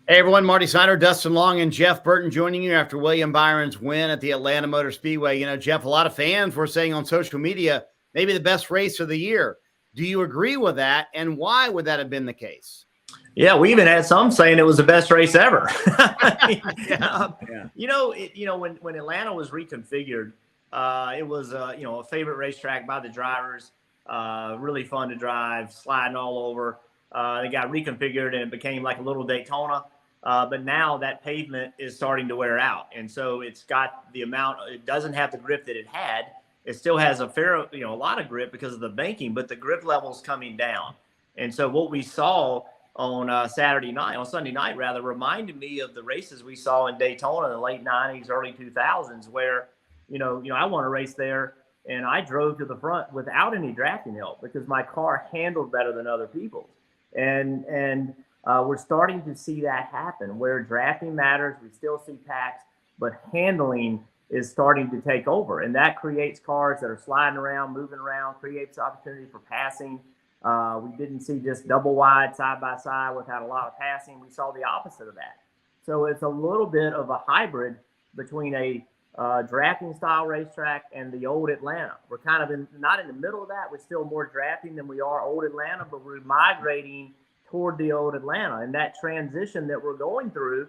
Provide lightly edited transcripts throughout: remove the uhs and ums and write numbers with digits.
Hey everyone, Marty Snider, Dustin Long, and Jeff Burton joining you after William Byron's win at the Atlanta Motor Speedway. You know, Jeff, a lot of fans were saying on social media, maybe the best race of the year. Do you agree with that? And why would that have been the case? Yeah, we even had some saying it was the best race ever. You know, when Atlanta was reconfigured, it was a favorite racetrack by the drivers. Really fun to drive, sliding all over. They got reconfigured and it became like a little Daytona. But now that pavement is starting to wear out. And so it's got the amount, it doesn't have the grip that it had. It still has a lot of grip because of the banking, but the grip level's coming down. And so what we saw on Sunday night, reminded me of the races we saw in Daytona in the late 90s, early 2000s, where, I won a race there and I drove to the front without any drafting help because my car handled better than other people's. And we're starting to see that happen where drafting matters. We still see packs, but handling is starting to take over. And that creates cars that are sliding around, moving around, creates opportunity for passing. We didn't see just double wide side by side without a lot of passing. We saw the opposite of that. So it's a little bit of a hybrid between a drafting style racetrack and the old Atlanta. We're kind of not in the middle of that. We're still more drafting than we are old Atlanta, but we're migrating toward the old Atlanta. And that transition that we're going through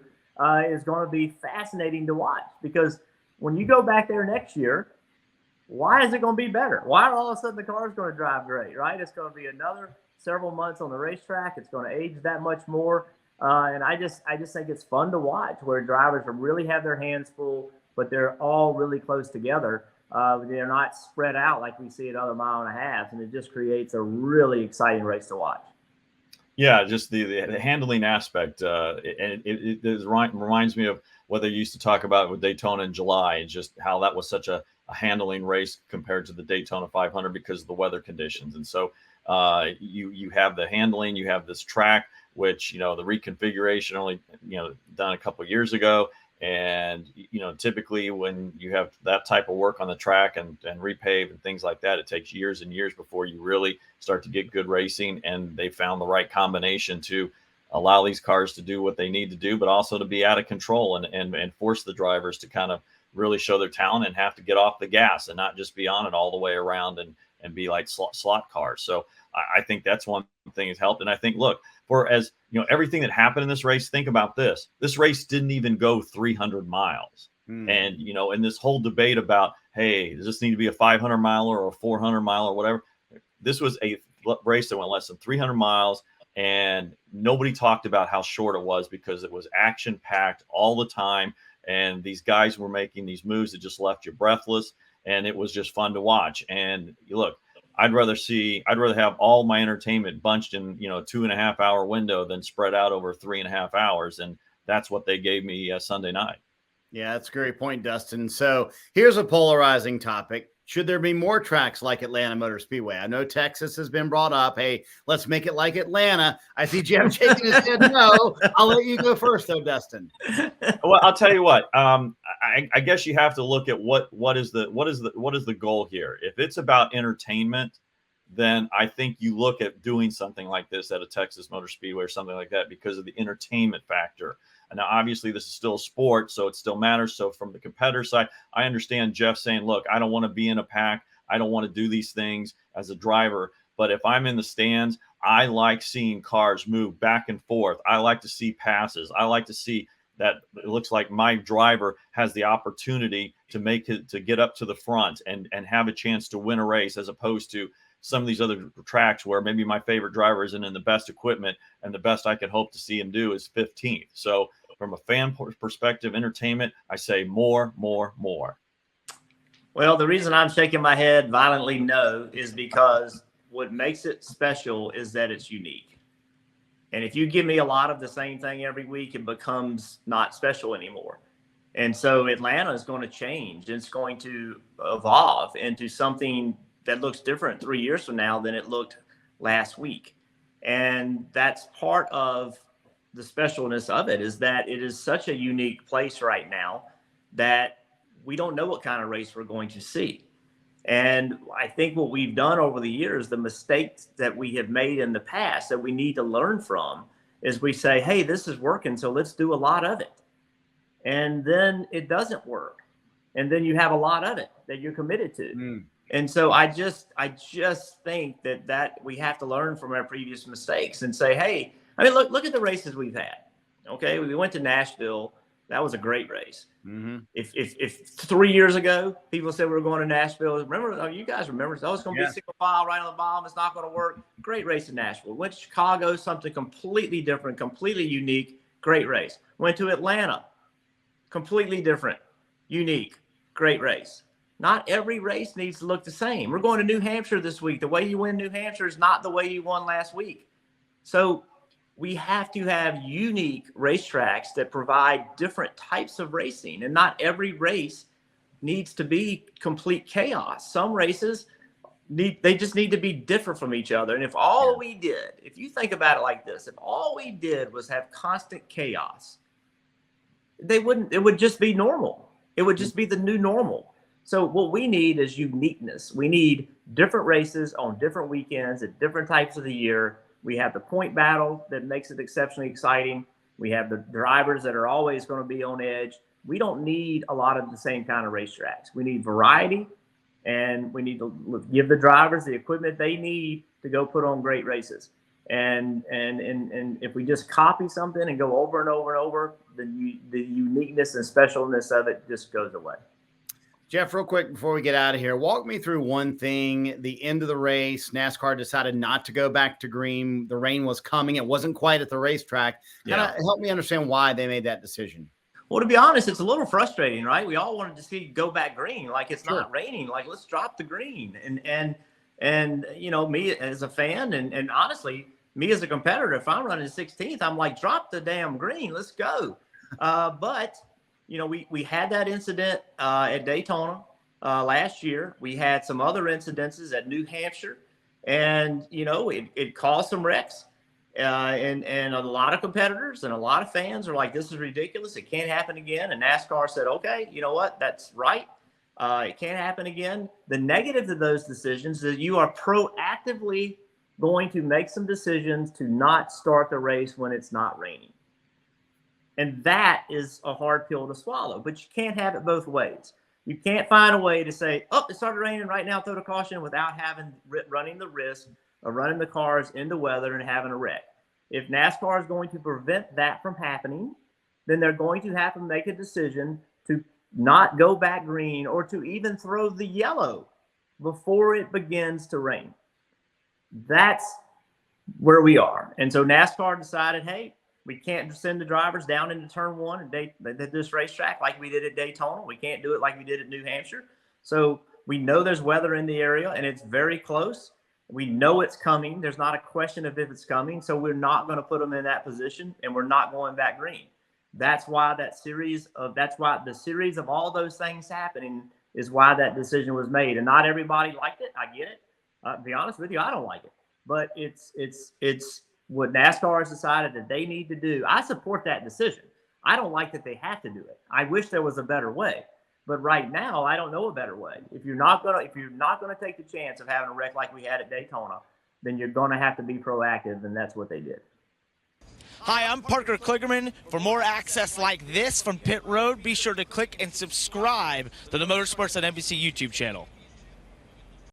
is going to be fascinating to watch, because when you go back there next year, why is it going to be better? Why are all of a sudden the car is going to drive great, right? It's going to be another several months on the racetrack. It's going to age that much more. And I just think it's fun to watch where drivers really have their hands full, but they're all really close together. They're not spread out like we see at other mile and a half. And it just creates a really exciting race to watch. Yeah, just the handling aspect, and it reminds me of what they used to talk about with Daytona in July, and just how that was such a handling race compared to the Daytona 500 because of the weather conditions. And so you have the handling, you have this track, which, the reconfiguration only, done a couple of years ago. And, typically when you have that type of work on the track and repave and things like that, it takes years and years before you really start to get good racing. And they found the right combination to allow these cars to do what they need to do, but also to be out of control and force the drivers to kind of really show their talent and have to get off the gas and not just be on it all the way around and be like slot cars. So I think that's one thing has helped. And I think, look, everything that happened in this race, think about this. This race didn't even go 300 miles. And, in this whole debate about, hey, does this need to be a 500 miler or a 400 mile or whatever? This was a race that went less than 300 miles. And nobody talked about how short it was because it was action packed all the time. And these guys were making these moves that just left you breathless. And it was just fun to watch. And look, I'd rather have all my entertainment bunched in, 2.5 hour window than spread out over 3.5 hours. And that's what they gave me Sunday night. Yeah, that's a great point, Dustin. So here's a polarizing topic. Should there be more tracks like Atlanta Motor Speedway? I know Texas has been brought up. Hey, let's make it like Atlanta. I see Jeff shaking his head no. I'll let you go first, though, Dustin. Well, I'll tell you what. I guess you have to look at what is the goal here. If it's about entertainment, then I think you look at doing something like this at a Texas Motor Speedway or something like that because of the entertainment factor. And now, obviously, this is still a sport, so it still matters. So from the competitor side, I understand Jeff saying, look, I don't want to be in a pack. I don't want to do these things as a driver. But if I'm in the stands, I like seeing cars move back and forth. I like to see passes. I like to see that it looks like my driver has the opportunity to get up to the front and have a chance to win a race, as opposed to some of these other tracks where maybe my favorite driver isn't in the best equipment and the best I could hope to see him do is 15th. So from a fan perspective, entertainment, I say more. Well, the reason I'm shaking my head violently no is because what makes it special is that it's unique. And if you give me a lot of the same thing every week, it becomes not special anymore. And so Atlanta is going to change. It's going to evolve into something that looks different 3 years from now than it looked last week. And that's part of the specialness of it, is that it is such a unique place right now that we don't know what kind of race we're going to see. And I think what we've done over the years, the mistakes that we have made in the past that we need to learn from, is we say, hey, this is working, so let's do a lot of it. And then it doesn't work. And then you have a lot of it that you're committed to. And so I just think that we have to learn from our previous mistakes and say, hey, I mean, look at the races we've had. Okay, we went to Nashville. That was a great race. If 3 years ago people said we were going to Nashville, remember? You guys remember? Oh, it's going to be single file right on the bottom. It's not going to work. Great race in Nashville. Went to Chicago, something completely different, completely unique. Great race. Went to Atlanta, completely different, unique, great race. Not every race needs to look the same. We're going to New Hampshire this week. The way you win New Hampshire is not the way you won last week. So we have to have unique racetracks that provide different types of racing, and not every race needs to be complete chaos. Some races they just need to be different from each other. And if all we did, if you think about it like this, if all we did was have constant chaos, it would just be normal. It would just be the new normal. So what we need is uniqueness. We need different races on different weekends at different types of the year. We have the point battle that makes it exceptionally exciting. We have the drivers that are always going to be on edge. We don't need a lot of the same kind of racetracks. We need variety, and we need to give the drivers the equipment they need to go put on great races. And if we just copy something and go over and over and over, then the uniqueness and specialness of it just goes away. Jeff, real quick before we get out of here, walk me through one thing. The end of the race, NASCAR decided not to go back to green. The rain was coming. It wasn't quite at the racetrack. Help me understand why they made that decision. Well, to be honest, it's a little frustrating, right? We all wanted to see go back green. Like, it's not raining. Like, let's drop the green. And you know, me as a fan and honestly, me as a competitor, if I'm running 16th, I'm like, drop the damn green. Let's go. But you know, we had that incident at Daytona last year. We had some other incidences at New Hampshire, and you know, it caused some wrecks. And a lot of competitors and a lot of fans are like, this is ridiculous. It can't happen again. And NASCAR said, okay, you know what? That's right. It can't happen again. The negative to those decisions is you are proactively going to make some decisions to not start the race when it's not raining. And that is a hard pill to swallow, but you can't have it both ways. You can't find a way to say, oh, it started raining right now, throw the caution, without running the risk of running the cars into weather and having a wreck. If NASCAR is going to prevent that from happening, then they're going to have to make a decision to not go back green or to even throw the yellow before it begins to rain. That's where we are. And so NASCAR decided, hey, we can't send the drivers down into turn one at this racetrack like we did at Daytona. We can't do it like we did at New Hampshire. So we know there's weather in the area and it's very close. We know it's coming. There's not a question of if it's coming. So we're not going to put them in that position, and we're not going back green. That's why the series of all those things happening is why that decision was made. And not everybody liked it. I get it. To be honest with you, I don't like it. But it's what NASCAR has decided that they need to do. I support that decision. I don't like that they have to do it. I wish there was a better way. But right now, I don't know a better way. If you're not gonna take the chance of having a wreck like we had at Daytona, then you're gonna have to be proactive, and that's what they did. Hi, I'm Parker Kligerman. For more access like this from Pit Road, be sure to click and subscribe to the Motorsports on NBC YouTube channel.